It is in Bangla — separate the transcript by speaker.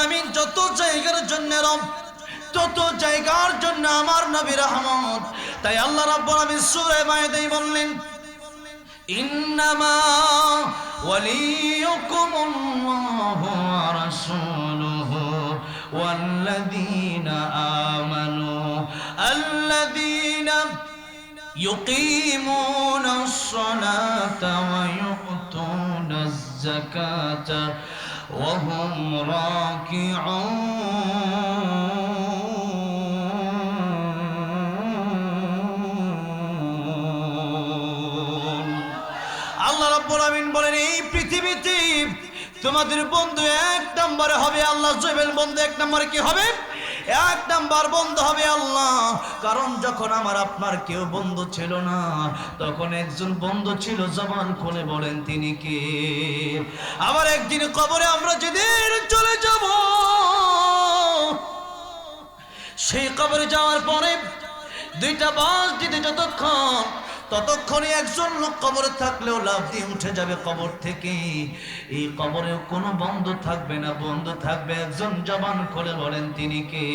Speaker 1: আলামিন যত জায়গার জন্য রব, তত জায়গার জন্য আমার নবী রহমত। তাই আল্লাহ রাব্বুল আলামিন সূরা মায়েদায় বললেন, ইন্নামা ওয়ালিয়ুকুমুল্লাহু ওয়া রাসূলুহু ওয়াল্লাযীনা আমানু আল্লাযীনা ইউকিমুনাস সালাতা ওয়া ইউতুনাজ যাকাতা ওয়া হুম রাকিউন। আল্লাহ রাব্বুল আমিন বলেন, এই পৃথিবীতে তোমাদের বন্ধু এক নম্বরে হবে আল্লাহ। জুবেল বন্ধু এক নম্বরে কি হবে? এক নাম্বার বন্ধু হবে আল্লাহ। কারণ যখন আমার আপনার কেউ বন্ধু ছিল না, তখন একজন বন্ধু ছিল, জবান খুলে বলেন তিনি কে? আবার একদিন কবরে আমরা যেদিন চলে যাব, সেই কবরে যাওয়ার পরে দুইটা বাস দিতে ততক্ষণে একজন লোক কবরে থাকলেও লাফ দিয়ে উঠে যাবে কবর থেকে। এই কবরেও কোনো বন্ধু থাকবে না, বন্ধু থাকবে একজন। জবান খুলে বলেন তিনি কে?